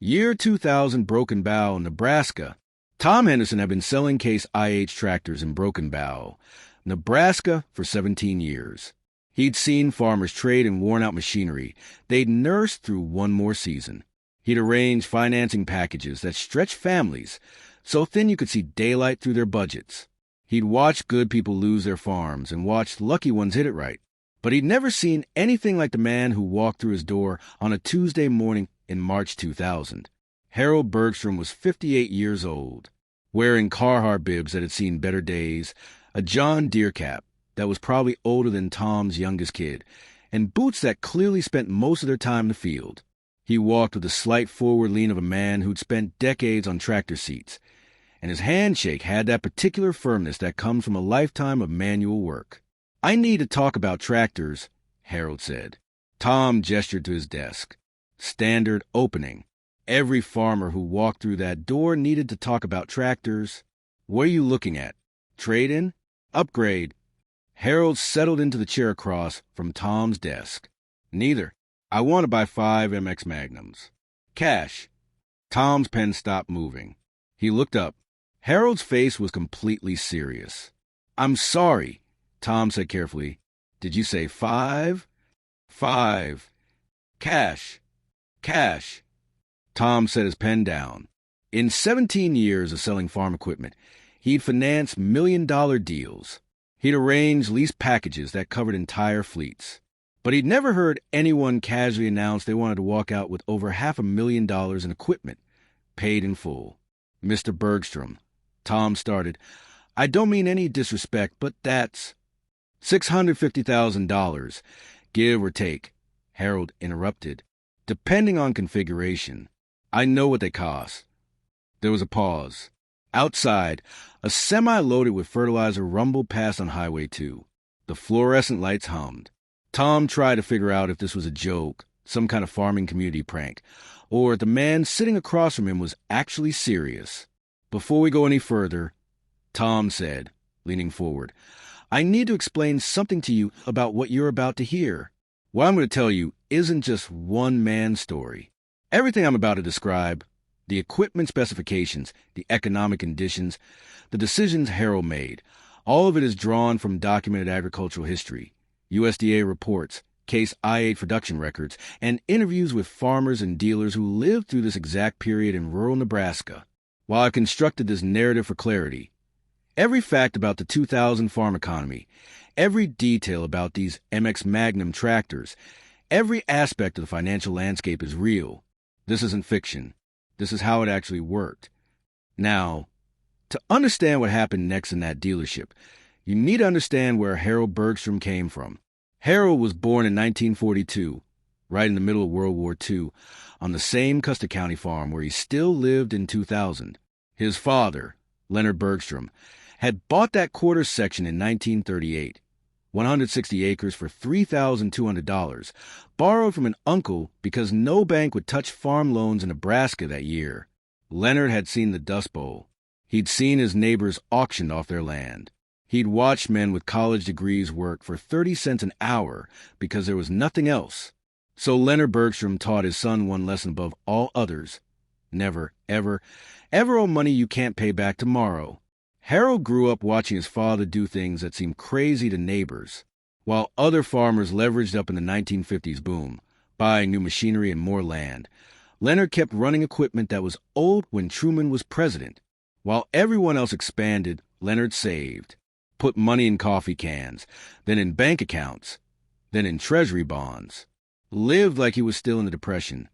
Year 2000, Broken Bow, Nebraska. Tom Henderson had been selling Case IH tractors in Broken Bow, Nebraska, for 17 years. He'd seen farmers trade in worn-out machinery they'd nursed through one more season. He'd arranged financing packages that stretched families so thin you could see daylight through their budgets. He'd watched good people lose their farms and watched lucky ones hit it right. But he'd never seen anything like the man who walked through his door on a Tuesday morning in March 2000. Harold Bergstrom was 58 years old, wearing Carhartt bibs that had seen better days, a John Deere cap that was probably older than Tom's youngest kid, and boots that clearly spent most of their time in the field. He walked with the slight forward lean of a man who'd spent decades on tractor seats, and his handshake had that particular firmness that comes from a lifetime of manual work. "I need to talk about tractors," Harold said. Tom gestured to his desk. Standard opening. Every farmer who walked through that door needed to talk about tractors. "What are you looking at? Trade-in? Upgrade?" Harold settled into the chair across from Tom's desk. "Neither. I want to buy 5 MX Magnums. Cash." Tom's pen stopped moving. He looked up. Harold's face was completely serious. "I'm sorry," Tom said carefully. "Did you say 5? 5. Cash. Cash." Tom set his pen down. In 17 years of selling farm equipment, he'd financed million-dollar deals. He'd arranged lease packages that covered entire fleets. But he'd never heard anyone casually announce they wanted to walk out with over $500,000 in equipment, paid in full. "Mr. Bergstrom," Tom started, "I don't mean any disrespect, but that's $650,000, give or take," Harold interrupted, "depending on configuration. I know what they cost." There was a pause. Outside, a semi loaded with fertilizer rumbled past on Highway 2. The fluorescent lights hummed. Tom tried to figure out if this was a joke, some kind of farming community prank, or if the man sitting across from him was actually serious. "Before we go any further," Tom said, leaning forward, "I need to explain something to you about what you're about to hear. What I'm going to tell you isn't just one man's story. Everything I'm about to describe, the equipment specifications, the economic conditions, the decisions Harold made, all of it is drawn from documented agricultural history, USDA reports, Case IH production records, and interviews with farmers and dealers who lived through this exact period in rural Nebraska. While I constructed this narrative for clarity, every fact about the 2000 farm economy, every detail about these MX Magnum tractors, every aspect of the financial landscape is real. This isn't fiction. This is how it actually worked. Now, to understand what happened next in that dealership, you need to understand where Harold Bergstrom came from. Harold was born in 1942, right in the middle of World War II, on the same Custer County farm where he still lived in 2000. His father, Leonard Bergstrom, had bought that quarter section in 1938, 160 acres for $3,200, borrowed from an uncle because no bank would touch farm loans in Nebraska that year. Leonard had seen the Dust Bowl. He'd seen his neighbors auctioned off their land. He'd watched men with college degrees work for 30 cents an hour because there was nothing else. So Leonard Bergstrom taught his son one lesson above all others. Never, ever, ever owe money you can't pay back tomorrow. Harold grew up watching his father do things that seemed crazy to neighbors. While other farmers leveraged up in the 1950s boom, buying new machinery and more land, Leonard kept running equipment that was old when Truman was president. While everyone else expanded, Leonard saved. Put money in coffee cans, then in bank accounts, then in treasury bonds. Lived like he was still in the Depression,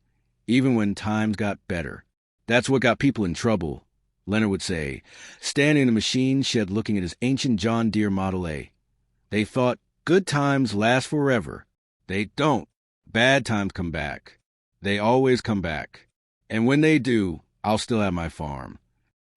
even when times got better. "That's what got people in trouble," Leonard would say, standing in the machine shed looking at his ancient John Deere Model A. "They thought good times last forever. They don't. Bad times come back. They always come back. And when they do, I'll still have my farm."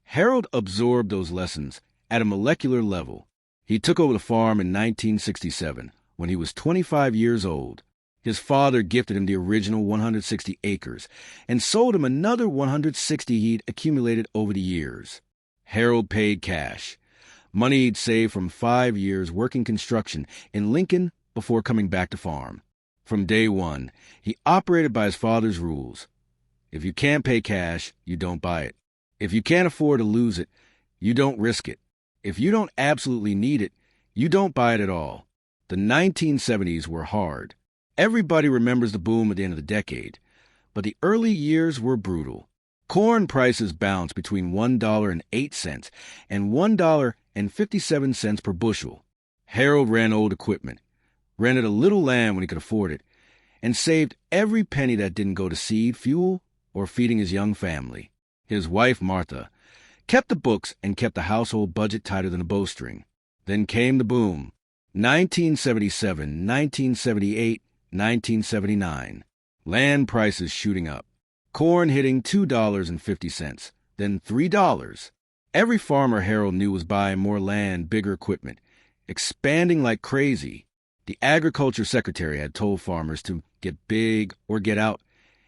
Harold absorbed those lessons at a molecular level. He took over the farm in 1967, when he was 25 years old. His father gifted him the original 160 acres and sold him another 160 he'd accumulated over the years. Harold paid cash, money he'd saved from 5 years working construction in Lincoln before coming back to farm. From day one, he operated by his father's rules. If you can't pay cash, you don't buy it. If you can't afford to lose it, you don't risk it. If you don't absolutely need it, you don't buy it at all. The 1970s were hard. Everybody remembers the boom at the end of the decade, but the early years were brutal. Corn prices bounced between $1.08 and $1.57 per bushel. Harold ran old equipment, rented a little land when he could afford it, and saved every penny that didn't go to seed, fuel, or feeding his young family. His wife, Martha, kept the books and kept the household budget tighter than a bowstring. Then came the boom. 1977, 1978, 1979. Land prices shooting up. Corn hitting $2.50, then $3. Every farmer Harold knew was buying more land, bigger equipment, expanding like crazy. The agriculture secretary had told farmers to get big or get out,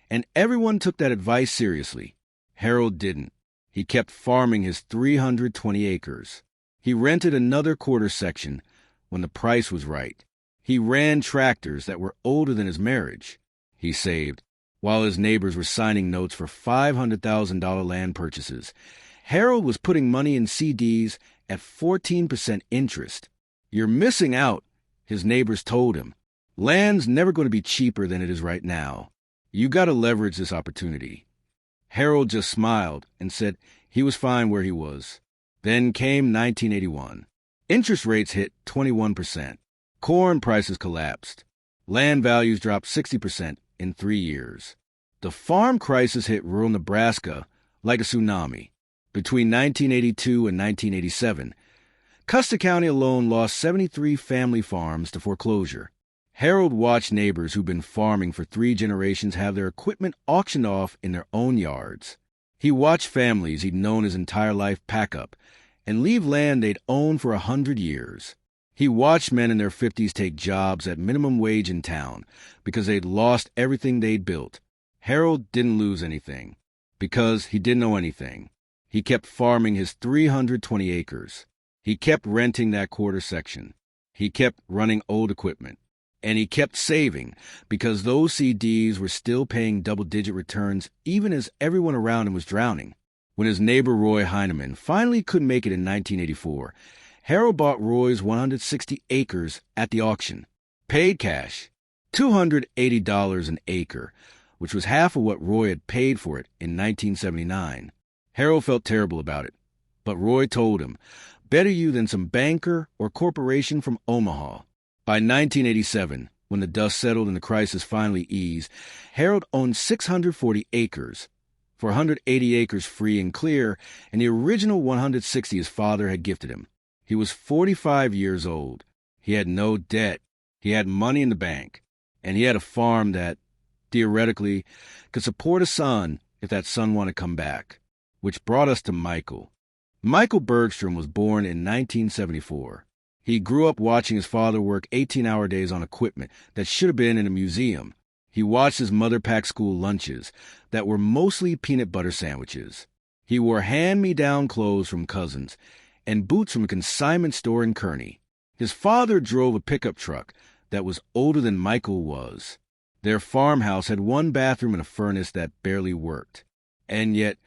and everyone took that advice seriously. Harold didn't. He kept farming his 320 acres. He rented another quarter section when the price was right. He ran tractors that were older than his marriage. He saved, while his neighbors were signing notes for $500,000 land purchases. Harold was putting money in CDs at 14% interest. "You're missing out," his neighbors told him. "Land's never going to be cheaper than it is right now. You got to leverage this opportunity." Harold just smiled and said he was fine where he was. Then came 1981. Interest rates hit 21%. Corn prices collapsed. Land values dropped 60% in 3 years. The farm crisis hit rural Nebraska like a tsunami. Between 1982 and 1987, Custer County alone lost 73 family farms to foreclosure. Harold watched neighbors who'd been farming for 3 generations have their equipment auctioned off in their own yards. He watched families he'd known his entire life pack up and leave land they'd owned for 100 years. He watched men in their 50s take jobs at minimum wage in town because they'd lost everything they'd built. Harold didn't lose anything because he didn't know anything. He kept farming his 320 acres. He kept renting that quarter section. He kept running old equipment. And he kept saving because those CDs were still paying double-digit returns even as everyone around him was drowning. When his neighbor Roy Heineman finally couldn't make it in 1984, Harold bought Roy's 160 acres at the auction. Paid cash, $280 an acre, which was half of what Roy had paid for it in 1979. Harold felt terrible about it, but Roy told him, "Better you than some banker or corporation from Omaha." By 1987, when the dust settled and the crisis finally eased, Harold owned 640 acres, 480 acres free and clear, and the original 160 his father had gifted him. He was 45 years old. He had no debt. He had money in the bank. And he had a farm that, theoretically, could support a son if that son wanted to come back. Which brought us to Michael. Michael Bergstrom was born in 1974. He grew up watching his father work 18-hour days on equipment that should have been in a museum. He watched his mother pack school lunches that were mostly peanut butter sandwiches. He wore hand-me-down clothes from cousins and boots from a consignment store in Kearney. His father drove a pickup truck that was older than Michael was. Their farmhouse had one bathroom and a furnace that barely worked. And yet,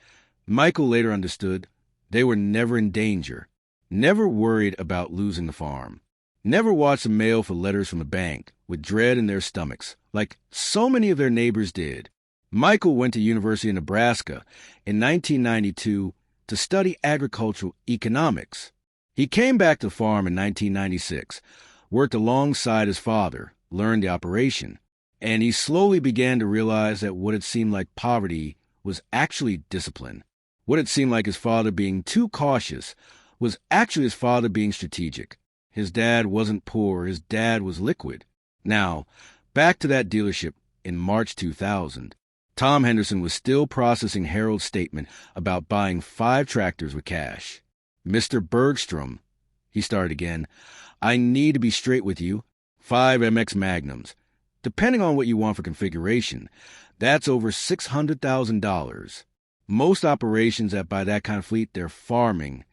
Michael later understood they were never in danger. Never worried about losing the farm. Never watched the mail for letters from the bank with dread in their stomachs, like so many of their neighbors did. Michael went to University of Nebraska in 1992 to study agricultural economics. He came back to the farm in 1996, worked alongside his father, learned the operation, and he slowly began to realize that what had seemed like poverty was actually discipline. What had seemed like his father being too cautious was actually his father being strategic. His dad wasn't poor, his dad was liquid. Now, back to that dealership in March 2000. Tom Henderson was still processing Harold's statement about buying 5 tractors with cash. "Mr. Bergstrom," he started again, "I need to be straight with you. 5 MX Magnums. Depending on what you want for configuration, that's over $600,000. Most operations that buy that kind of fleet, they're farming.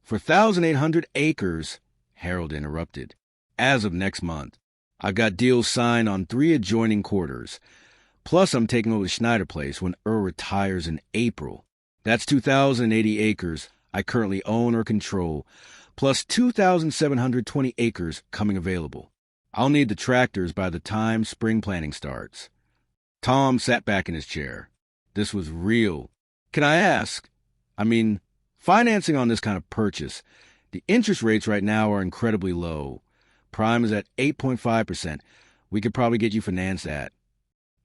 For 1,800 acres, Harold interrupted. As of next month, I've got deals signed on 3 adjoining quarters. Plus, I'm taking over the Schneider place when Earl retires in April. That's 2,080 acres I currently own or control, plus 2,720 acres coming available. I'll need the tractors by the time spring planting starts. Tom sat back in his chair. This was real. Can I ask? Financing on this kind of purchase, the interest rates right now are incredibly low. Prime is at 8.5%. We could probably get you financed at.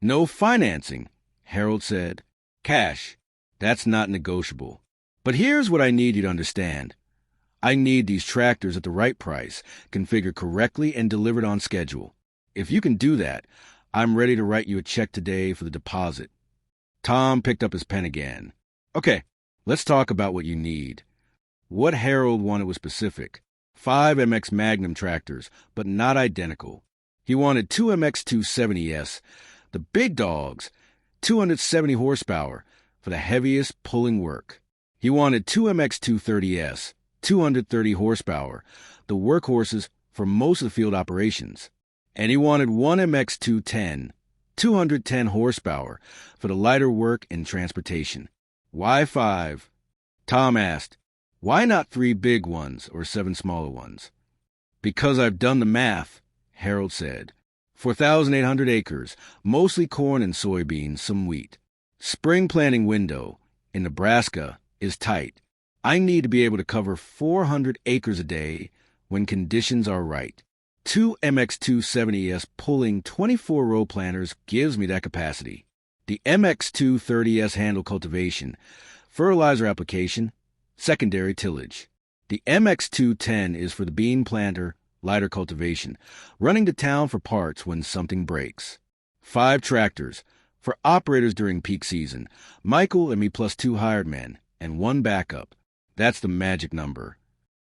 No financing, Harold said. Cash. That's not negotiable. But here's what I need you to understand. I need these tractors at the right price, configured correctly, and delivered on schedule. If you can do that, I'm ready to write you a check today for the deposit. Tom picked up his pen again. Okay, let's talk about what you need. What Harold wanted was specific. 5 MX Magnum tractors, but not identical. He wanted 2 MX 270S, the big dogs, 270 horsepower for the heaviest pulling work. He wanted 2 MX 230S, 230 horsepower, the workhorses for most of the field operations. And he wanted 1 MX 210, 210 horsepower for the lighter work and transportation. Why 5? Tom asked. Why not 3 big ones or 7 smaller ones? Because I've done the math, Harold said. 4,800 acres, mostly corn and soybeans, some wheat. Spring planting window in Nebraska is tight. I need to be able to cover 400 acres a day when conditions are right. 2 MX 270S pulling 24 row planters gives me that capacity. The MX 230S handle cultivation, fertilizer application, secondary tillage. The MX 210 is for the bean planter, lighter cultivation, running to town for parts when something breaks. 5 tractors for operators during peak season, Michael and me plus 2 hired men, and 1 backup. That's the magic number.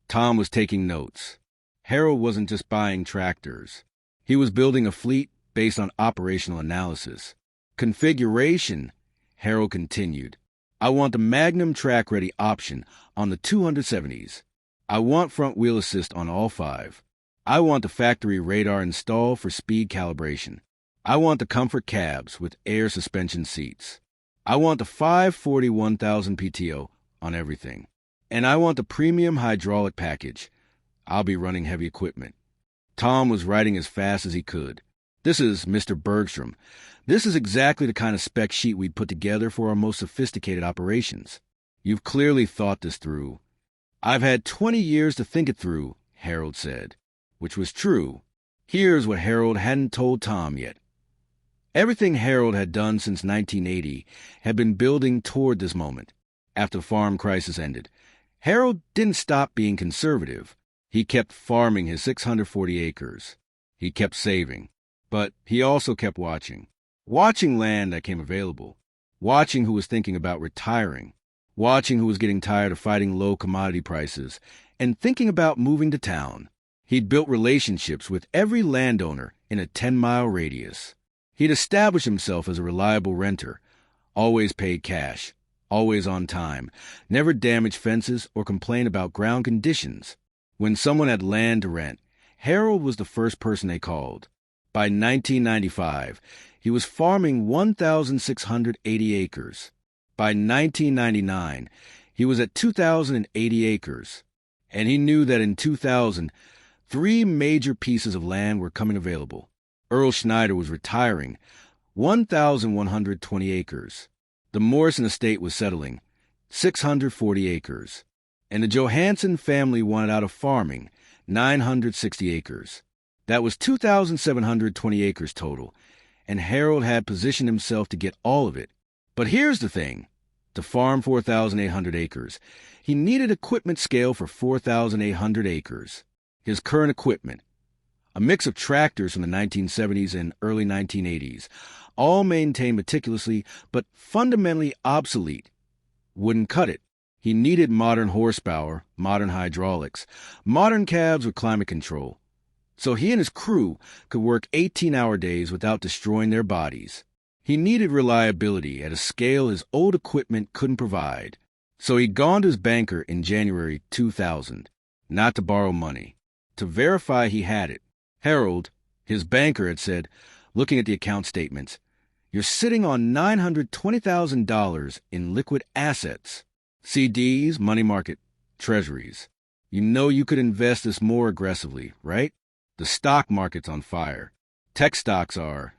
Tom was taking notes. Harold wasn't just buying tractors. He was building a fleet based on operational analysis. Configuration, Harold continued. I want the Magnum track-ready option on the 270s. I want front-wheel assist on all 5. I want the factory radar installed for speed calibration. I want the comfort cabs with air suspension seats. I want the 541,000 PTO on everything. And I want the premium hydraulic package. I'll be running heavy equipment. Tom was writing as fast as he could. This is Mr. Bergstrom. This is exactly the kind of spec sheet we'd put together for our most sophisticated operations. You've clearly thought this through. I've had 20 years to think it through, Harold said, which was true. Here's what Harold hadn't told Tom yet. Everything Harold had done since 1980 had been building toward this moment. After the farm crisis ended, Harold didn't stop being conservative. He kept farming his 640 acres. He kept saving. But he also kept watching. Watching land that came available. Watching who was thinking about retiring. Watching who was getting tired of fighting low commodity prices. And thinking about moving to town. He'd built relationships with every landowner in a 10-mile radius. He'd established himself as a reliable renter. Always paid cash. Always on time. Never damaged fences or complained about ground conditions. When someone had land to rent, Harold was the first person they called. By 1995, he was farming 1,680 acres. By 1999, he was at 2,080 acres. And he knew that in 2000, 3 major pieces of land were coming available. Earl Schneider was retiring, 1,120 acres. The Morrison estate was settling, 640 acres. And the Johansson family wanted out of farming, 960 acres. That was 2,720 acres total, and Harold had positioned himself to get all of it. But here's the thing. To farm 4,800 acres, he needed equipment scale for 4,800 acres. His current equipment, a mix of tractors from the 1970s and early 1980s, all maintained meticulously but fundamentally obsolete, wouldn't cut it. He needed modern horsepower, modern hydraulics, modern cabs with climate control. So he and his crew could work 18-hour days without destroying their bodies. He needed reliability at a scale his old equipment couldn't provide. So he'd gone to his banker in January 2000, not to borrow money, to verify he had it. Harold, his banker, had said, looking at the account statements, You're sitting on $920,000 in liquid assets. CDs, money market, treasuries. You know you could invest this more aggressively, right? The stock market's on fire. Tech stocks are.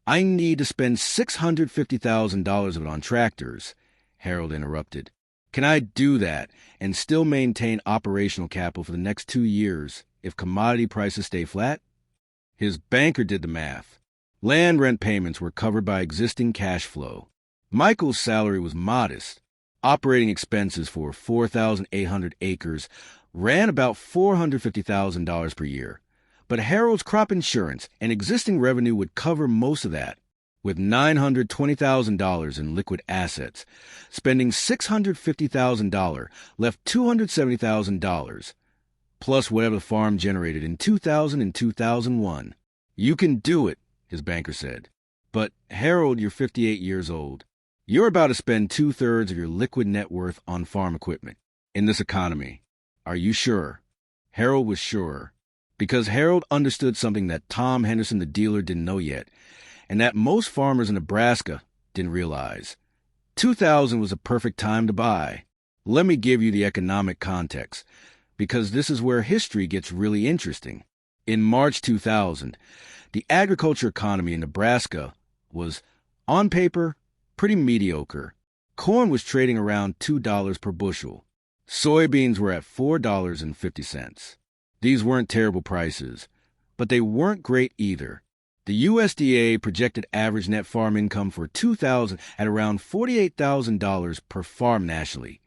I need to spend $650,000 of it on tractors, Harold interrupted. Can I do that and still maintain operational capital for the next 2 years if commodity prices stay flat? His banker did the math. Land rent payments were covered by existing cash flow. Michael's salary was modest. Operating expenses for 4,800 acres ran about $450,000 per year. But Harold's crop insurance and existing revenue would cover most of that. With $920,000 in liquid assets, spending $650,000 left $270,000, plus whatever the farm generated in 2000 and 2001. You can do it, his banker said. But, Harold, you're 58 years old. You're about to spend 2/3 of your liquid net worth on farm equipment. In this economy. Are you sure? Harold was sure. Because Harold understood something that Tom Henderson, the dealer, didn't know yet, and that most farmers in Nebraska didn't realize. 2000 was a perfect time to buy. Let me give you the economic context, because this is where history gets really interesting. In March 2000, the agriculture economy in Nebraska was, on paper, pretty mediocre. Corn was trading around $2 per bushel. Soybeans were at $4.50. These weren't terrible prices, but they weren't great either. The USDA projected average net farm income for 2000 at around $48,000 per farm nationally,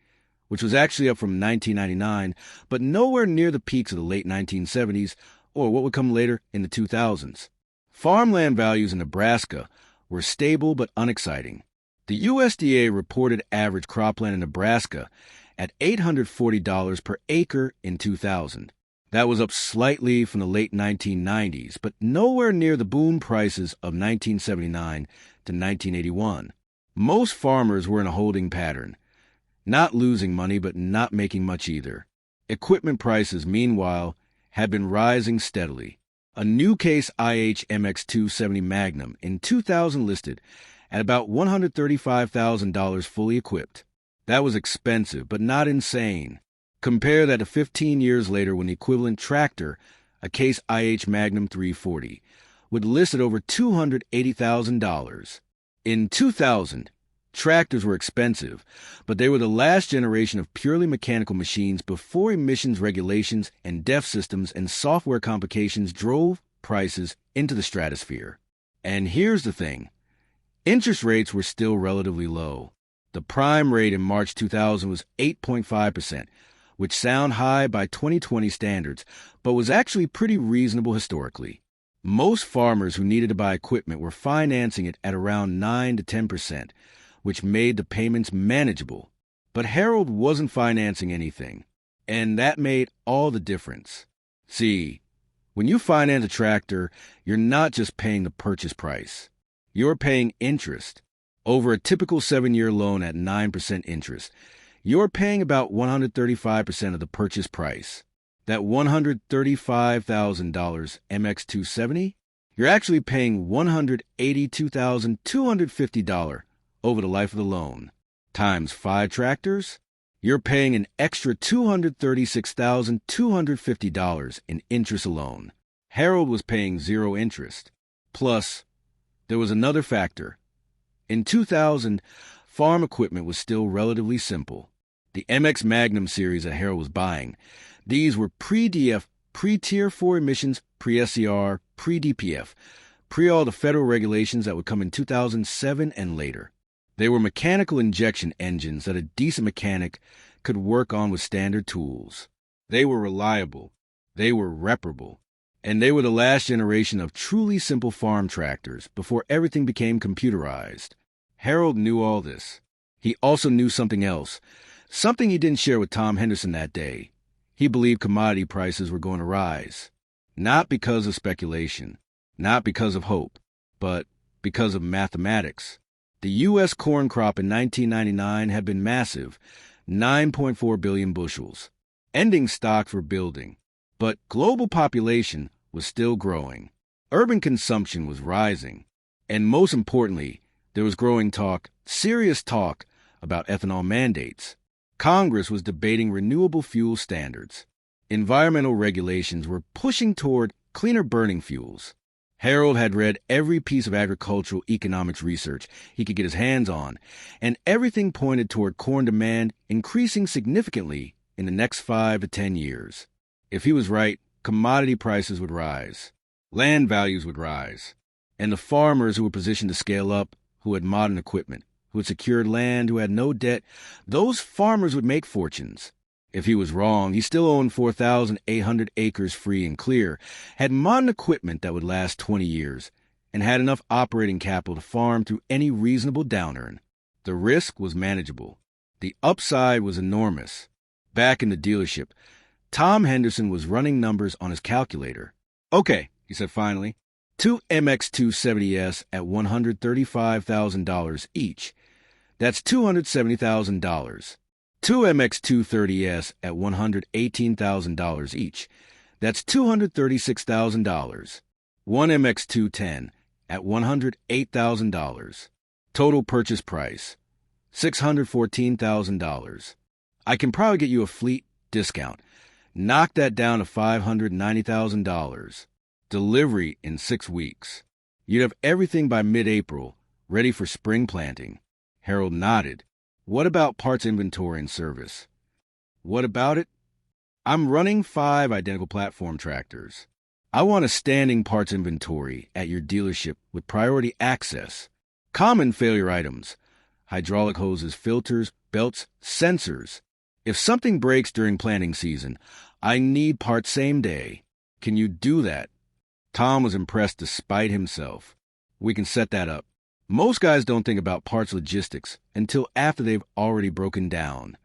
which was actually up from 1999, but nowhere near the peaks of the late 1970s or what would come later in the 2000s. Farmland values in Nebraska were stable but unexciting. The USDA reported average cropland in Nebraska at $840 per acre in 2000. That was up slightly from the late 1990s, but nowhere near the boom prices of 1979 to 1981. Most farmers were in a holding pattern, not losing money but not making much either. Equipment prices, meanwhile, had been rising steadily. A new case IH MX270 Magnum in 2000 listed at about $135,000 fully equipped. That was expensive, but not insane. Compare that to 15 years later when the equivalent tractor, a Case IH Magnum 340, would list at over $280,000. In 2000, tractors were expensive, but they were the last generation of purely mechanical machines before emissions regulations and DEF systems and software complications drove prices into the stratosphere. And here's the thing. Interest rates were still relatively low. The prime rate in March 2000 was 8.5%, which sound high by 2020 standards, but was actually pretty reasonable historically. Most farmers who needed to buy equipment were financing it at around 9 to 10%, which made the payments manageable. But Harold wasn't financing anything, and that made all the difference. See, when you finance a tractor, you're not just paying the purchase price. You're paying interest. Over a typical 7-year loan at 9% interest, you're paying about 135% of the purchase price. That $135,000 MX270, you're actually paying $182,250 over the life of the loan. Times 5 tractors, you're paying an extra $236,250 in interest alone. Harold was paying zero interest. Plus, there was another factor. In 2000, farm equipment was still relatively simple. The MX Magnum series that Harold was buying, these were pre-DF, pre-Tier 4 emissions, pre-SCR, pre-DPF, pre-all the federal regulations that would come in 2007 and later. They were mechanical injection engines that a decent mechanic could work on with standard tools. They were reliable. They were reparable. And they were the last generation of truly simple farm tractors before everything became computerized. Harold knew all this. He also knew something else. Something he didn't share with Tom Henderson that day. He believed commodity prices were going to rise. Not because of speculation, not because of hope, but because of mathematics. The U.S. corn crop in 1999 had been massive, 9.4 billion bushels. Ending stocks were building, but global population was still growing. Urban consumption was rising. And most importantly, there was growing talk, serious talk, about ethanol mandates. Congress was debating renewable fuel standards. Environmental regulations were pushing toward cleaner burning fuels. Harold had read every piece of agricultural economics research he could get his hands on, and everything pointed toward corn demand increasing significantly in the next 5 to 10 years. If he was right, commodity prices would rise, land values would rise, and the farmers who were positioned to scale up, who had modern equipment, who had secured land, who had no debt, those farmers would make fortunes. If he was wrong, he still owned 4,800 acres free and clear, had modern equipment that would last 20 years, and had enough operating capital to farm through any reasonable downturn. The risk was manageable. The upside was enormous. Back in the dealership, Tom Henderson was running numbers on his calculator. "Okay," he said finally, "two MX270S at $135,000 each. That's $270,000. Two MX230S at $118,000 each. That's $236,000. One MX210 at $108,000. Total purchase price, $614,000. I can probably get you a fleet discount. Knock that down to $590,000. Delivery in 6 weeks. You'd have everything by mid-April, ready for spring planting." Harold nodded. "What about parts inventory and service?" "What about it? I'm running 5 identical platform tractors. I want a standing parts inventory at your dealership with priority access. Common failure items: hydraulic hoses, filters, belts, sensors. If something breaks during planting season, I need parts same day. Can you do that?" Tom was impressed despite himself. "We can set that up. Most guys don't think about parts logistics until after they've already broken down.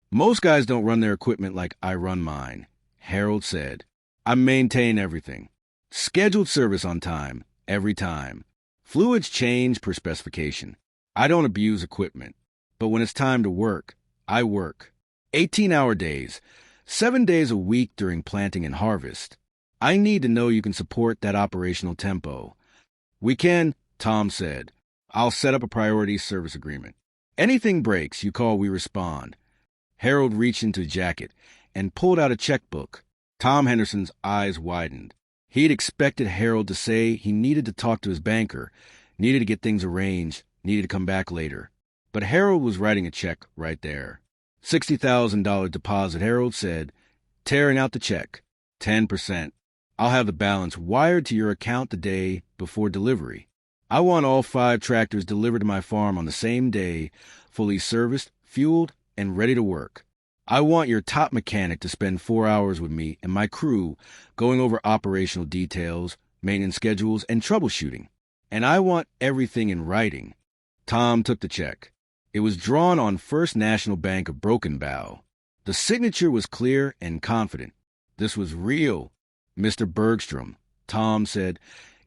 Most guys don't run their equipment like I run mine," Harold said. "I maintain everything. Scheduled service on time, every time. Fluids change per specification. I don't abuse equipment. But when it's time to work, I work. 18-hour days, 7 days a week during planting and harvest. I need to know you can support that operational tempo." "We can," Tom said. "I'll set up a priority service agreement. Anything breaks, you call, we respond." Harold reached into his jacket and pulled out a checkbook. Tom Henderson's eyes widened. He'd expected Harold to say he needed to talk to his banker, needed to get things arranged, needed to come back later. But Harold was writing a check right there. $60,000 deposit, Harold said, tearing out the check. 10%. I'll have the balance wired to your account the day before delivery. I want all 5 tractors delivered to my farm on the same day, fully serviced, fueled, and ready to work. I want your top mechanic to spend 4 hours with me and my crew going over operational details, maintenance schedules, and troubleshooting. And I want everything in writing." Tom took the check. It was drawn on First National Bank of Broken Bow. The signature was clear and confident. This was real. "Mr. Bergstrom," Tom said,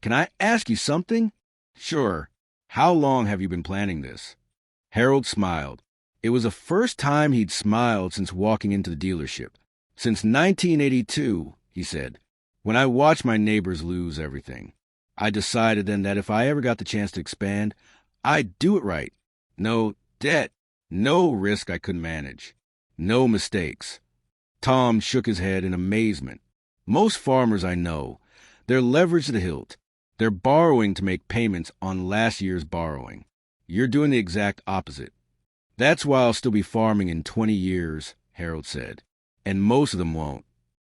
"can I ask you something?" "Sure. How long have you been planning this?" Harold smiled. It was the first time he'd smiled since walking into the dealership. "Since 1982, he said, when I watched my neighbors lose everything. I decided then that if I ever got the chance to expand, I'd do it right. No debt, no risk I couldn't manage, no mistakes." Tom shook his head in amazement. "Most farmers I know, they're leveraged to the hilt. They're borrowing to make payments on last year's borrowing. You're doing the exact opposite. That's why I'll still be farming in 20 years, Harold said. And most of them won't."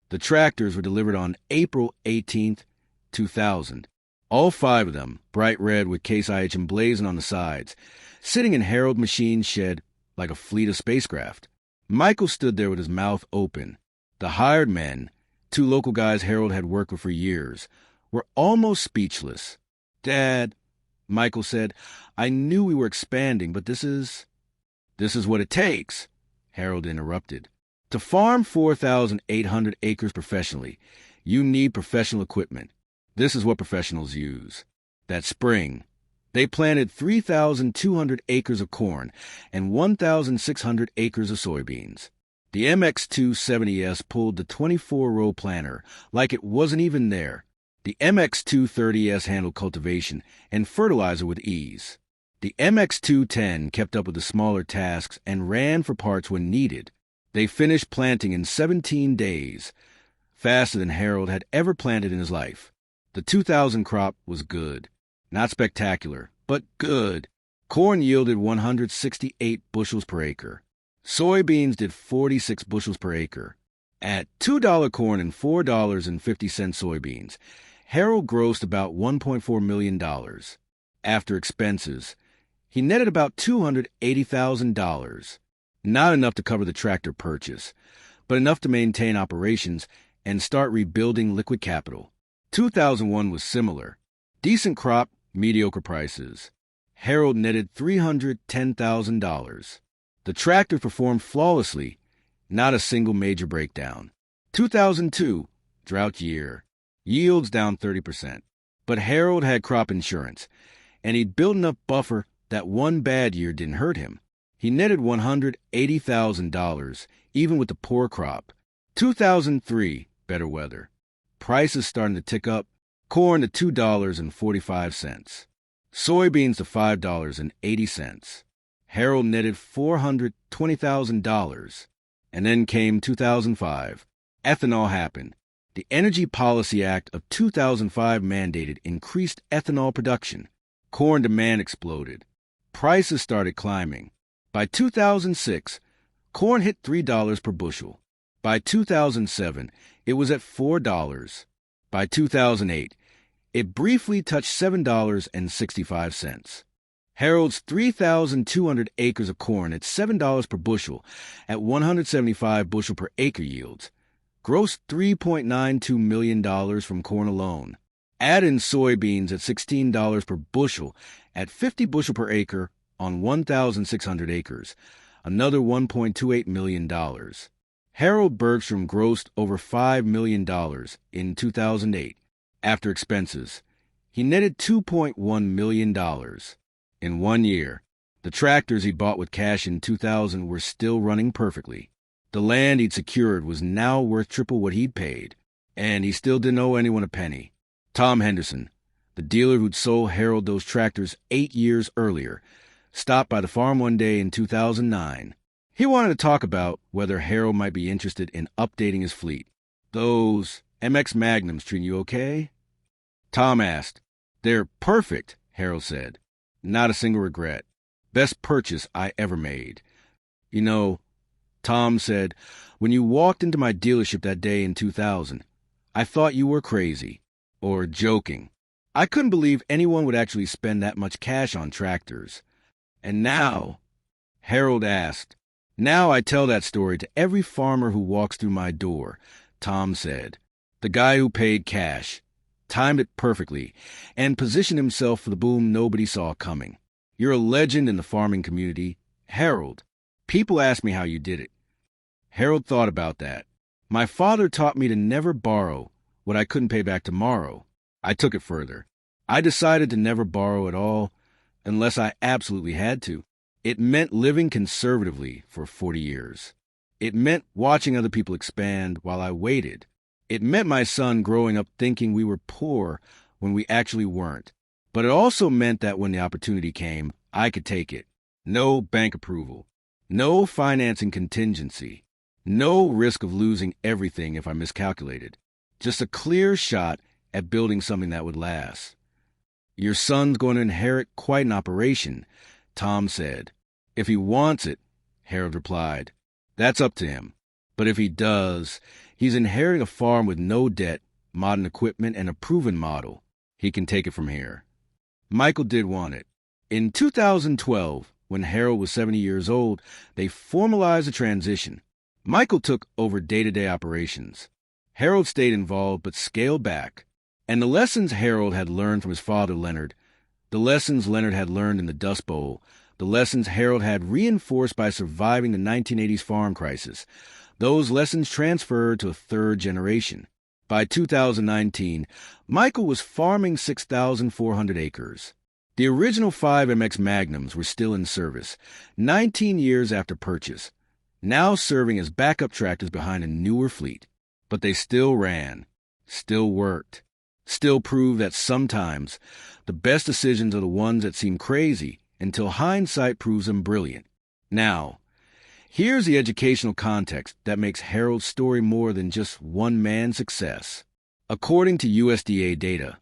The tractors were delivered on April 18th, 2000. All 5 of them, bright red with Case IH emblazoned on the sides, sitting in Harold Machine's shed like a fleet of spacecraft. Michael stood there with his mouth open. The hired men, 2 local guys Harold had worked with for years, were almost speechless. "Dad," Michael said, "I knew we were expanding, but this is what it takes," Harold interrupted. "To farm 4,800 acres professionally, you need professional equipment. This is what professionals use." That spring, they planted 3,200 acres of corn and 1,600 acres of soybeans. The MX270S pulled the 24-row planter like it wasn't even there. The MX230S handled cultivation and fertilizer with ease. The MX210 kept up with the smaller tasks and ran for parts when needed. They finished planting in 17 days, faster than Harold had ever planted in his life. The 2000 crop was good. Not spectacular, but good. Corn yielded 168 bushels per acre. Soybeans did 46 bushels per acre. At $2 corn and $4.50 soybeans, Harold grossed about $1.4 million. After expenses, he netted about $280,000. Not enough to cover the tractor purchase, but enough to maintain operations and start rebuilding liquid capital. 2001 was similar. Decent crop, mediocre prices. Harold netted $310,000. The tractor performed flawlessly, not a single major breakdown. 2002, drought year. Yields down 30%. But Harold had crop insurance, and he'd built enough buffer that one bad year didn't hurt him. He netted $180,000, even with the poor crop. 2003, better weather. Prices starting to tick up. Corn to $2.45. Soybeans to $5.80. Harold netted $420,000. And then came 2005. Ethanol happened. The Energy Policy Act of 2005 mandated increased ethanol production. Corn demand exploded. Prices started climbing. By 2006, corn hit $3 per bushel. By 2007, it was at $4. By 2008, it briefly touched $7.65. Harold's 3,200 acres of corn at $7 per bushel at 175 bushel per acre yields grossed $3.92 million from corn alone. Add in soybeans at $16 per bushel at 50 bushel per acre on 1,600 acres, another $1.28 million. Harold Bergstrom grossed over $5 million in 2008. After expenses, he netted $2.1 million. In 1 year, the tractors he bought with cash in 2000 were still running perfectly. The land he'd secured was now worth triple what he'd paid, and he still didn't owe anyone a penny. Tom Henderson, the dealer who'd sold Harold those tractors 8 years earlier, stopped by the farm one day in 2009. He wanted to talk about whether Harold might be interested in updating his fleet. "Those MX Magnums treating you okay?" Tom asked. "They're perfect," Harold said. "Not a single regret. Best purchase I ever made." "You know," Tom said, "when you walked into my dealership that day in 2000, I thought you were crazy. Or joking. I couldn't believe anyone would actually spend that much cash on tractors. And now," Harold asked, "now I tell that story to every farmer who walks through my door," Tom said. "The guy who paid cash, timed it perfectly, and positioned himself for the boom nobody saw coming. You're a legend in the farming community. Harold, people ask me how you did it." Harold thought about that. "My father taught me to never borrow what I couldn't pay back tomorrow." I took it further. I decided to never borrow at all unless I absolutely had to. It meant living conservatively for 40 years. It meant watching other people expand while I waited. It meant my son growing up thinking we were poor when we actually weren't. But it also meant that when the opportunity came, I could take it. No bank approval. No financing contingency. No risk of losing everything if I miscalculated. Just a clear shot at building something that would last. "Your son's going to inherit quite an operation," Tom said. "If he wants it," Harold replied, "that's up to him. But if he does, he's inheriting a farm with no debt, modern equipment, and a proven model. He can take it from here." Michael did want it. In 2012, when Harold was 70 years old, they formalized the transition. Michael took over day-to-day operations. Harold stayed involved but scaled back. And the lessons Harold had learned from his father, Leonard, the lessons Leonard had learned in the Dust Bowl, the lessons Harold had reinforced by surviving the 1980s farm crisis, those lessons transferred to a third generation. By 2019, Michael was farming 6,400 acres. The original 5 MX Magnums were still in service, 19 years after purchase, now serving as backup tractors behind a newer fleet. But they still ran, still worked. still prove that sometimes the best decisions are the ones that seem crazy until hindsight proves them brilliant. Now, here's the educational context that makes Harold's story more than just one man's success. According to USDA data,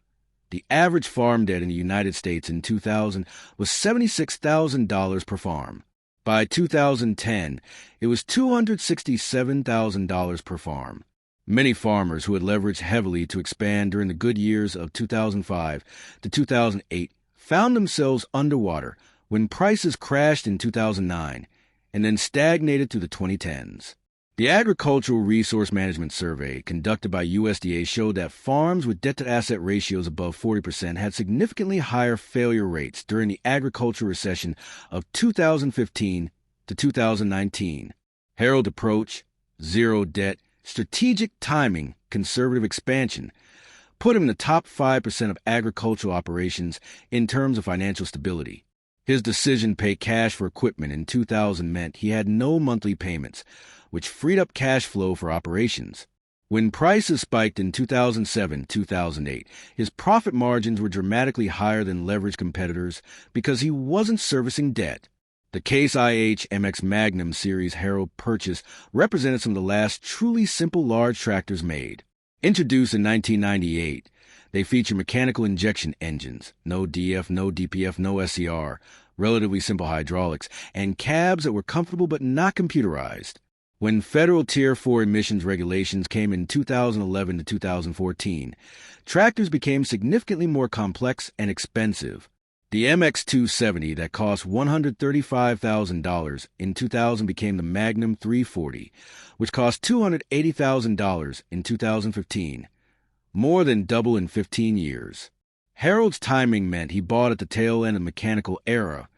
the average farm debt in the United States in 2000 was $76,000 per farm. By 2010, it was $267,000 per farm. Many farmers who had leveraged heavily to expand during the good years of 2005 to 2008 found themselves underwater when prices crashed in 2009 and then stagnated through the 2010s. The Agricultural Resource Management Survey conducted by USDA showed that farms with debt-to-asset ratios above 40% had significantly higher failure rates during the agricultural recession of 2015 to 2019. Harold's approach, zero debt, strategic timing, conservative expansion, put him in the top 5% of agricultural operations in terms of financial stability. His decision to pay cash for equipment in 2000 meant he had no monthly payments, which freed up cash flow for operations. When prices spiked in 2007-2008, his profit margins were dramatically higher than leveraged competitors because he wasn't servicing debt. The Case IH MX Magnum series Harold purchased represented some of the last truly simple large tractors made. Introduced in 1998, they feature mechanical injection engines, no DF, no DPF, no SCR, relatively simple hydraulics, and cabs that were comfortable but not computerized. When federal Tier 4 emissions regulations came in 2011 to 2014, tractors became significantly more complex and expensive. The MX270 that cost $135,000 in 2000 became the Magnum 340, which cost $280,000 in 2015, more than double in 15 years. Harold's timing meant he bought at the tail end of the mechanical era,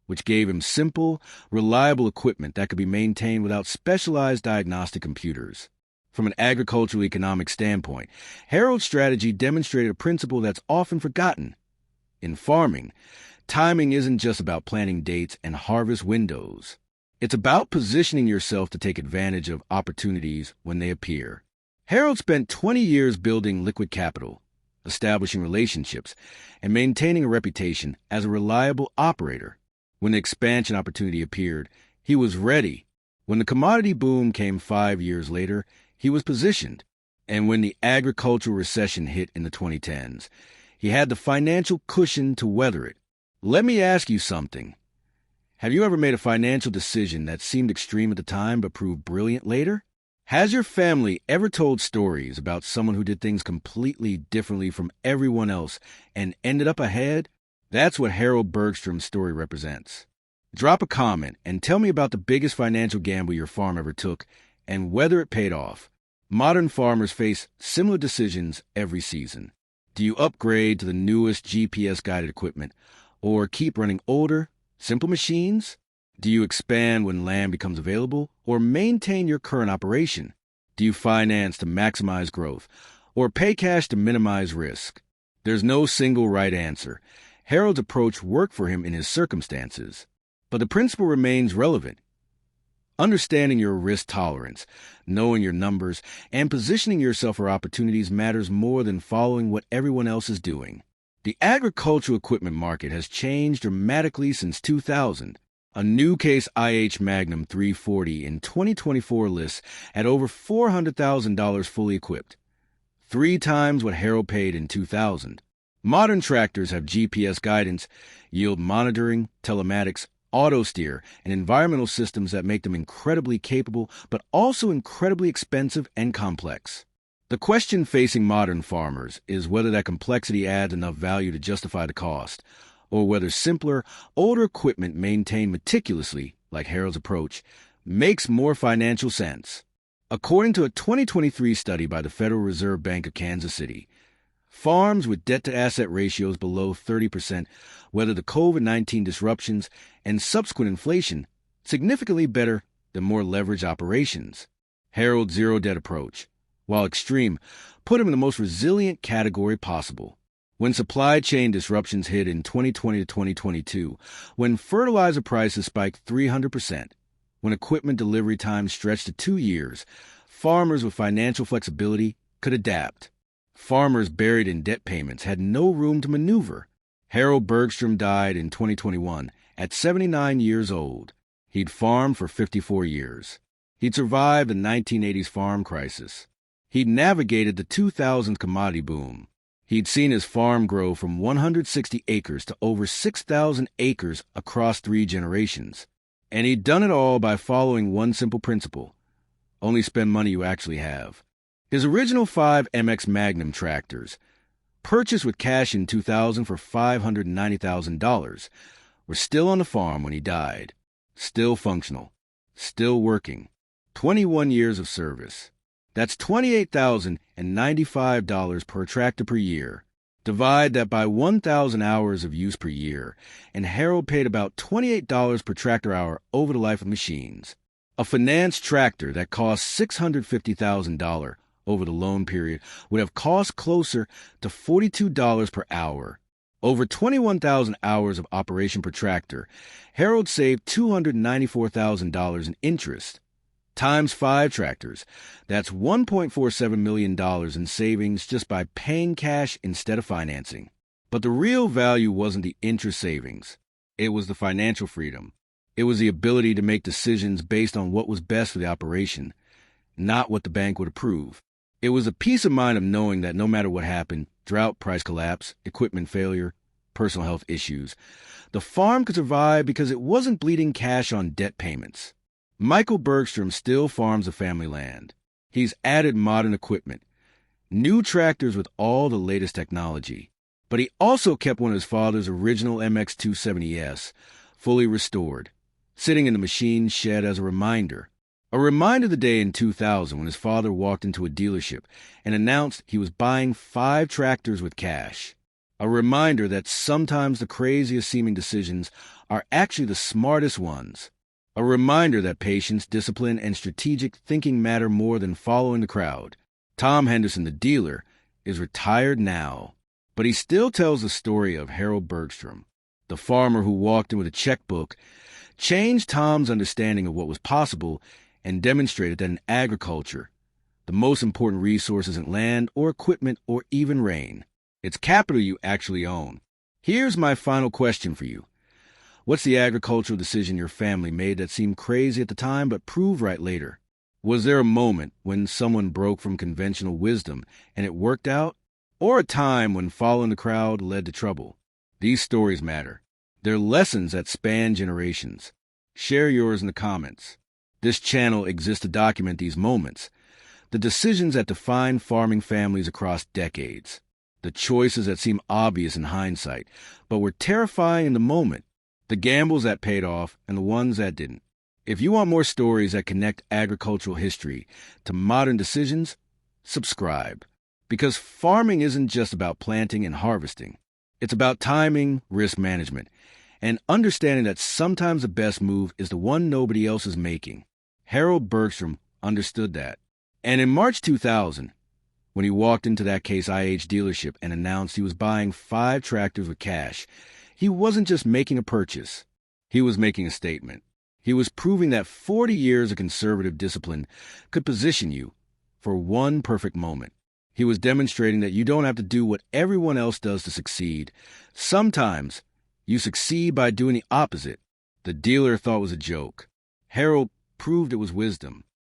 which gave him simple, reliable equipment that could be maintained without specialized diagnostic computers. From an agricultural economic standpoint, Harold's strategy demonstrated a principle that's often forgotten. In farming, timing isn't just about planting dates and harvest windows. It's about positioning yourself to take advantage of opportunities when they appear. Harold spent 20 years building liquid capital, establishing relationships, and maintaining a reputation as a reliable operator. When the expansion opportunity appeared, he was ready. When the commodity boom came 5 years later, he was positioned. And when the agricultural recession hit in the 2010s, he had the financial cushion to weather it. Let me ask you something. Have you ever made a financial decision that seemed extreme at the time but proved brilliant later? Has your family ever told stories about someone who did things completely differently from everyone else and ended up ahead? That's what Harold Bergstrom's story represents. Drop a comment and tell me about the biggest financial gamble your farm ever took and whether it paid off. Modern farmers face similar decisions every season. Do you upgrade to the newest GPS-guided equipment or keep running older, simple machines? Do you expand when land becomes available or maintain your current operation? Do you finance to maximize growth or pay cash to minimize risk? There's no single right answer. Harold's approach worked for him in his circumstances, but the principle remains relevant. Understanding your risk tolerance, knowing your numbers, and positioning yourself for opportunities matters more than following what everyone else is doing. The agricultural equipment market has changed dramatically since 2000. A new Case IH Magnum 340 in 2024 lists at over $400,000 fully equipped, 3 times what Harold paid in 2000. Modern tractors have GPS guidance, yield monitoring, telematics, auto steer, and environmental systems that make them incredibly capable but also incredibly expensive and complex. The question facing modern farmers is whether that complexity adds enough value to justify the cost, or whether simpler, older equipment maintained meticulously, like Harold's approach, makes more financial sense. According to a 2023 study by the Federal Reserve Bank of Kansas City, farms with debt-to-asset ratios below 30% weather the COVID-19 disruptions and subsequent inflation significantly better than more leveraged operations. Harold's zero-debt approach, while extreme, put him in the most resilient category possible. When supply chain disruptions hit in 2020 to 2022, when fertilizer prices spiked 300%, when equipment delivery times stretched to 2 years, farmers with financial flexibility could adapt. Farmers buried in debt payments had no room to maneuver. Harold Bergstrom died in 2021 at 79 years old. He'd farmed for 54 years. He'd survived the 1980s farm crisis. He'd navigated the 2000s commodity boom. He'd seen his farm grow from 160 acres to over 6,000 acres across 3 generations. And he'd done it all by following one simple principle: only spend money you actually have. His original 5 MX Magnum tractors, purchased with cash in 2000 for $590,000, were still on the farm when he died. Still functional. Still working. 21 years of service. That's $28,095 per tractor per year. Divide that by 1,000 hours of use per year, and Harold paid about $28 per tractor hour over the life of machines. A financed tractor that cost $650,000 over the loan period would have cost closer to $42 per hour. Over 21,000 hours of operation per tractor, Harold saved $294,000 in interest. Times 5 tractors, that's $1.47 million in savings just by paying cash instead of financing. But the real value wasn't the interest savings. It was the financial freedom. It was the ability to make decisions based on what was best for the operation, not what the bank would approve. It was the peace of mind of knowing that no matter what happened, drought, price collapse, equipment failure, personal health issues, the farm could survive because it wasn't bleeding cash on debt payments. Michael Bergstrom still farms the family land. He's added modern equipment, new tractors with all the latest technology. But he also kept one of his father's original MX270S, fully restored, sitting in the machine shed as a reminder. A reminder of the day in 2000 when his father walked into a dealership and announced he was buying 5 tractors with cash. A reminder that sometimes the craziest seeming decisions are actually the smartest ones. A reminder that patience, discipline, and strategic thinking matter more than following the crowd. Tom Henderson, the dealer, is retired now, but he still tells the story of Harold Bergstrom, the farmer who walked in with a checkbook, changed Tom's understanding of what was possible, and demonstrated that in agriculture, the most important resource isn't land or equipment or even rain. It's capital you actually own. Here's my final question for you. What's the agricultural decision your family made that seemed crazy at the time but proved right later? Was there a moment when someone broke from conventional wisdom and it worked out? Or a time when following the crowd led to trouble? These stories matter. They're lessons that span generations. Share yours in the comments. This channel exists to document these moments, the decisions that define farming families across decades, the choices that seem obvious in hindsight, but were terrifying in the moment, the gambles that paid off and the ones that didn't. If you want more stories that connect agricultural history to modern decisions, subscribe. Because farming isn't just about planting and harvesting. It's about timing, risk management, and understanding that sometimes the best move is the one nobody else is making. Harold Bergstrom understood that. And in March 2000, when he walked into that Case IH dealership and announced he was buying 5 tractors with cash, he wasn't just making a purchase. He was making a statement. He was proving that 40 years of conservative discipline could position you for one perfect moment. He was demonstrating that you don't have to do what everyone else does to succeed. Sometimes you succeed by doing the opposite. The dealer thought it was a joke. Harold proved it was wisdom.